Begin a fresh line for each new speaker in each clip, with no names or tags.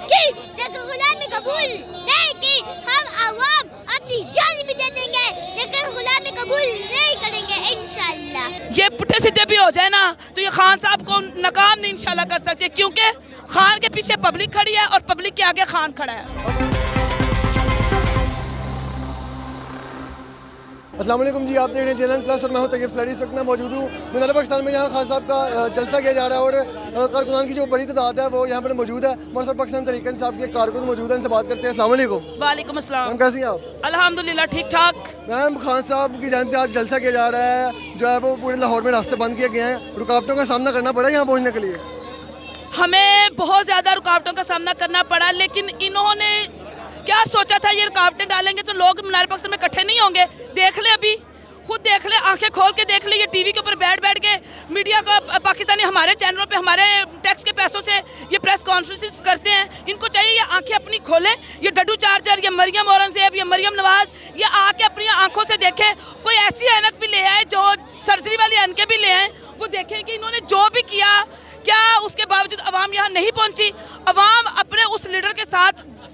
की लेकिन गुलामी कबूल नहीं की। हम आवाम अपनी जान भी दे देंगे लेकिन गुलामी कबूल नहीं करेंगे इंशाल्लाह।
ये पुट्ठे सीधे भी हो जाए ना तो ये खान साहब को नाकाम नहीं इंशाल्लाह कर सकते, क्योंकि खान के पीछे पब्लिक खड़ी है और पब्लिक के आगे खान खड़ा है।
अस्सलाम वालेकुम जी, आप देख रहे हैं चैनल प्लस और मैं हूं तैयब सलारी। इस वक्त मैं मौजूद हूँ मीनार पाकिस्तान में, यहाँ खान साहब का जलसा किया जा रहा है और कारकुनान की जो बड़ी तादाद है वो यहाँ पर मौजूद है। हमारे साथ पाकिस्तान तहरीक इंसाफ के कारकुन मौजूद हैं, इनसे बात करते हैं। अस्सलाम वालेकुम।
वालेकुम अस्सलाम।
मैम कैसी हैं आप?
अल्हम्दुलिल्लाह ठीक ठाक।
मैम खान साहब की जानिब से आज जलसा किया जा रहा है, जो है वो पूरे लाहौर में रास्ते बंद किए गए हैं। रुकावटों का सामना करना पड़ा यहाँ पहुँचने के लिए?
हमें बहुत ज़्यादा रुकावटों का सामना करना पड़ा, लेकिन इन्होंने क्या सोचा था, ये रुकावटें डालेंगे तो लोग मीनार पाकिस्तान में इकट्ठे नहीं होंगे। देख ले, अभी खुद देख ले, आंखें खोल के देख ले, ये टीवी के ऊपर बैठ बैठ के मीडिया का पाकिस्तानी हमारे चैनलों पे हमारे टैक्स के पैसों से ये प्रेस कॉन्फ्रेंसेस करते हैं। इनको चाहिए ये आंखें अपनी खोलें। ये डड्डू चार्जर, ये मरियम औरंगजेब, ये मरियम नवाज, ये आके अपनी आंखों से देखें। कोई ऐसी ऐनक भी ले आए, जो सर्जरी वाली ऐनकें भी ले आए, वो देखें कि इन्होंने जो भी किया, क्या उसके बावजूद अवाम यहाँ नहीं पहुंची। अवाम अपने उस लीडर के साथ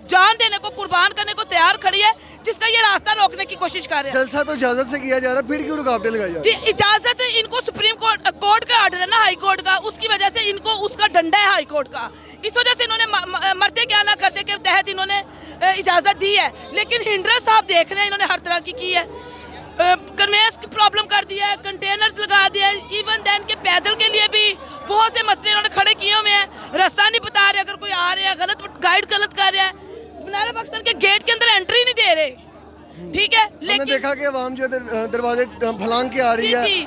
जान देने को, कुर्बान करने को तैयार खड़ी है, जिसका ये रास्ता रोकने की कोशिश कर रहे हैं।
जलसा तो इजाजत से किया जा रहा है, फिर क्यों रुकावटें लगाई जा रही
जी, इजाजत इनको सुप्रीम कोर्ट का ऑर्डर है ना, हाई कोर्ट का, उसकी वजह से इनको उसका डंडा है हाई कोर्ट का। इस वजह से इन्होंने मरते क्या ना करते के तहत इन्होंने इजाजत दी है। लेकिन हिंडर साहब देख रहे हैं, इन्होंने हर तरह की है। कन्वेंस की प्रॉब्लम कर दिया है, कंटेनर्स लगा दिया है, इवन देन के पैदल के लिए भी बहुत से मसले इन्होंने खड़े किए हुए हैं। रास्ता नहीं बता रहे, अगर कोई आ रहे हैं गलत गाइड गलत कर रहा है। मीनार पाकिस्तान के गेट के अंदर एंट्री नहीं दे रहे, ठीक है। लेकिन
देखा कि अवाम जो दरवाजे फलांग के आ रही है,
जी,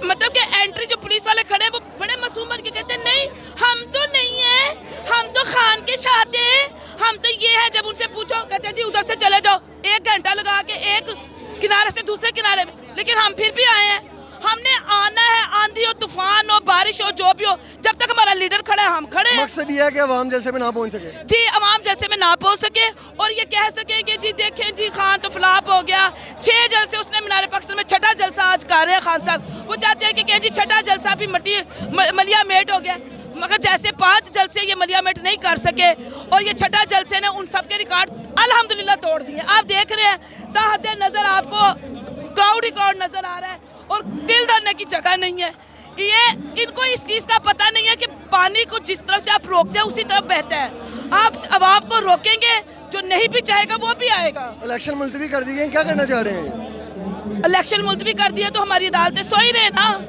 मतलब कि एंट्री जो पुलिस वाले खड़े हैं वो बड़े मासूम बन के कहते हैं नहीं हम तो नहीं है, हम तो खान के साथ हैं, हम तो ये है। जब उनसे पूछो कहते हैं जी उधर से चले जाओ, 1 घंटा लगा के एक किनारे से दूसरे किनारे में। लेकिन हम फिर भी आए हैं, हमने आना है, आंधी हो, तूफान हो, बारिश हो, जो भी हो, जब तक हमारा लीडर खड़ा है हम खड़े हैं।
मकसद ये है कि अवाम जलसे में ना पहुंच सके।
जी, अवाम जलसे में ना पहुंच सके और ये कह सके कि जी देखें जी खान तो फ्लॉप हो गया। 6 जलसे उसने मीनार पाकिस्तान में, छठा जलसा आज कर रहे हैं खान साहब। वो चाहते हैं कि जी छठा जलसा भी मलिया मेट हो गया, मगर जैसे 5 जलसे ये मलिया मेट नहीं कर सके और ये छठा जलसे ने उन सबके रिकॉर्ड अल्हम्दुलिल्लाह तोड़ दिए। आप देख रहे हैं ताहद नजर, आपको क्राउड ही क्राउड नजर आ रहा है और दिल धरने की जगह नहीं है। ये इनको इस चीज़ का पता नहीं है कि पानी को जिस तरफ से आप रोकते हैं उसी तरफ बहता है। आप आवाम को रोकेंगे, जो नहीं भी चाहेगा वो भी आएगा।
इलेक्शन मुलतवी कर दी गई, क्या करना चाह रहे हैं?
इलेक्शन मुलतवी कर दिया तो हमारी अदालतें सो ही रहे ना।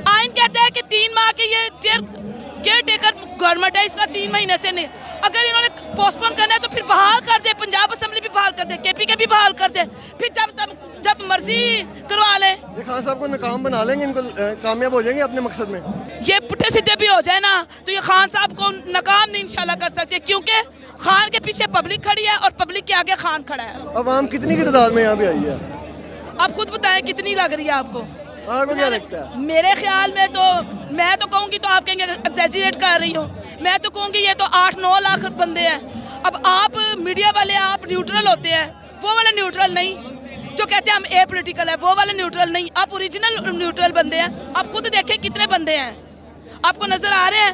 आइन कहता है कि 3 माह के ये केयर टेकर गवर्नमेंट है, इसका 3 महीने से नहीं। अगर इन्होंने पोस्टपोन करना है तो फिर बहाल कर दे, पंजाब असेंबली भी बहाल कर दे, KP के भी बहाल कर दे, फिर जब मर्जी करवा ले।
खान साहब को नाकाम बना लेंगे, इनको कामयाब हो जाएंगे अपने मकसद में।
ये पुट्ठे सीधे भी हो जाए ना तो ये खान साहब को नाकाम नहीं इंशाल्लाह कर सकते, क्योंकि खान के पीछे पब्लिक खड़ी है और पब्लिक के आगे खान खड़ा है।
अवाम कितनी की तादाद में यहाँ पे आई है?
आप खुद बताएं कितनी लग रही है आपको?
आपको क्या लगता है?
मेरे ख्याल में तो मैं तो कहूँगी, तो आप कहेंगे एग्जैजरेट कर रही हूँ, मैं तो कहूँगी ये तो 8-9 लाख बंदे हैं। अब आप मीडिया वाले आप न्यूट्रल होते हैं, वो वाला न्यूट्रल नहीं, जो कहते हैं हम ए पॉलिटिकल है, वो वाला न्यूट्रल नहीं, आप ओरिजिनल न्यूट्रल बंदे हैं। आप खुद देखें कितने बंदे हैं, आपको नजर आ रहे हैं?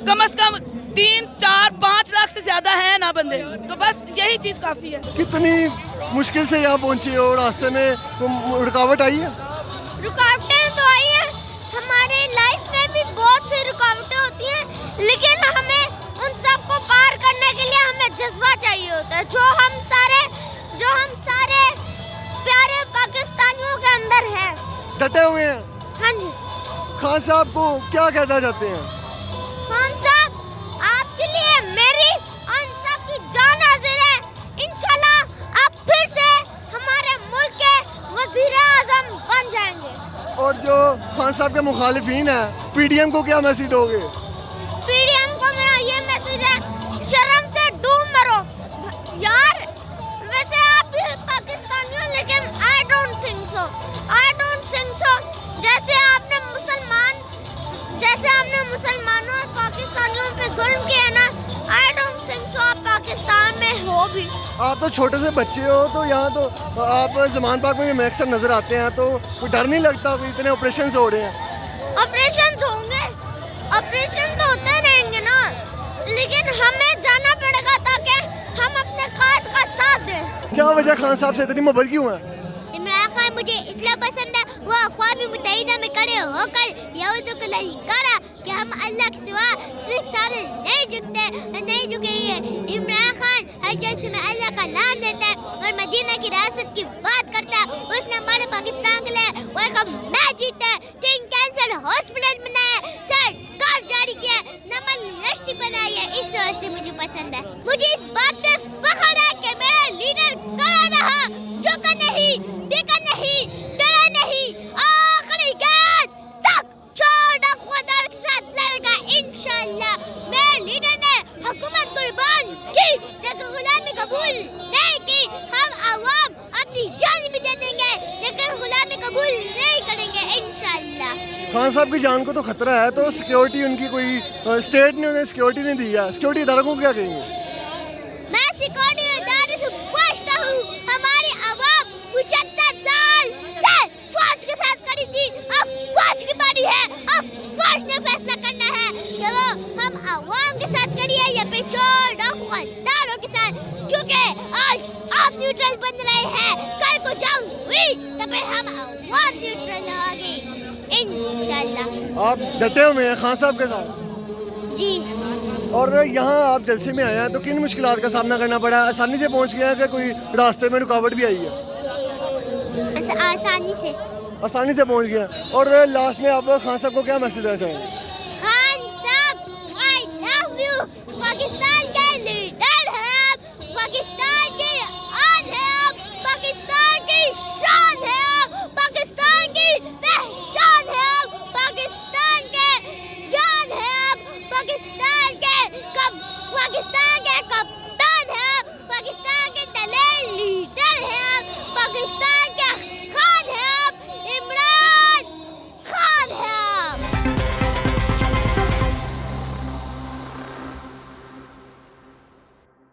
कम से कम 3-4-5 लाख से ज्यादा है ना बंदे, तो बस यही चीज काफी है।
कितनी मुश्किल से यहाँ पहुँचे हो, रास्ते में रुकावट आई है?
रुकावटें तो आई हैं, हमारे लाइफ में भी बहुत सी रुकावटें होती हैं, लेकिन हमें उन सब को पार करने के लिए हमें जज्बा चाहिए होता है, जो हम सारे प्यारे पाकिस्तानियों के अंदर है।
डटे हुए हैं?
हाँ जी।
खान साहब को क्या कहना चाहते हैं?
खान साहब, आपके लिए मेरी और इन सब की जान हाजिर है। इंशाल्लाह आप फिर से हमारे मुल्क के वज़ीर-ए-आज़म बन जाएंगे।
और जो खान साहब के मुखालिफिन हैं, PDM को क्या मैसेज दोगे?
PDM को मेरा ये मैसेज है, शर्म से डूब मरो यार। वैसे आप भी पाकिस्तानी हो, लेकिन I don't think so। जैसे आपने मुसलमानों और पाकिस्तानियों पे जुल्म किया ना, I don't think so आप पाकिस्तान में हो भी।
आप तो छोटे से बच्चे हो, तो यहाँ तो आप जमान पाक में भी अक्सर नजर आते हैं, तो कोई डर नहीं लगता? कोई इतने ऑपरेशन हो रहे हैं?
ऑपरेशन होंगे, ऑपरेशन तो होते रहेंगे ना, लेकिन हमें जाना पड़ेगा
क्या वजह खान साहब से इतनी मोहब्बत क्यों है?
इमरान खान मुझे इसलिए पसंद है, वो अक़वाम मुत्तहिदा में खड़े होकर यहूदियों को ललकारा कि हम अल्लाह के सिवा किसी के सामने नहीं झुकेंगे। इमरान खान हर जलसे में अल्लाह का नाम लेता है और मदीना की रियासत की बात करता है। उसने हमारे पाकिस्तान के लिए वर्ल्ड कप मैच जीता है, 3 कैंसर हॉस्पिटल बनाया है, सरकार जारी किया है, नमन यूनिवर्सिटी बनाई है। इस वजह से मुझे पसंद है। मुझे इस बात पे फख्र है कि मेरा लीडर खड़ा रहा, झुका नहीं, देखा नहीं, डरा नहीं, आखिरी गेंद तक छोड़ा खुदा के साथ लड़ेगा इंशाअल्लाह। मेरे लीडर ने हुकूमत कुर्बान की लेकिन गुलामी कबूल नहीं की। हम आवाम अपनी जान भी दे देंगे लेकिन गुलामी कबूल नहीं करेंगे इंशाअल्लाह।
खान साहब की जान को तो खतरा है, तो सिक्योरिटी उनकी कोई स्टेट ने उन्हें सिक्योरिटी नहीं दी है, सिक्योरिटी इदारों को क्या कहेंगे?
मैं सिक्योरिटी इदारे से पूछता हूँ, हमारी आवाम 75 साल से फौज के साथ खड़ी थी, अब फौज की बारी है, अब फौज ने फैसला करना है कि वो हम आवाम के साथ खड़ी है या फिर चोर डाकुदारों के साथ। क्योंकि आज आप न्यूट्रल बन रहे हैं, कल को जंग हुई तो फिर हम आवाम न्यूट्रल होगी इंशाअल्लाह।
आप डटे हुए हैं खान साहब के साथ
जी
और यहाँ आप जलसे में आए हैं, तो किन मुश्किलात का सामना करना पड़ा? आसानी से पहुँच गया है कि कोई रास्ते में रुकावट भी आई है? आसानी से पहुँच गया। और लास्ट में आप खान साहब को क्या मैसेज देना चाहेंगे?
खान साहब, I love you। पाकिस्तान के लीडर हैं आप, पाकिस्तान की आन है आप, पाकिस्तान की शान है आप, पाकिस्तान की पहचान है आप, पाकिस्तान के जान है आप, पाकिस्तान के कब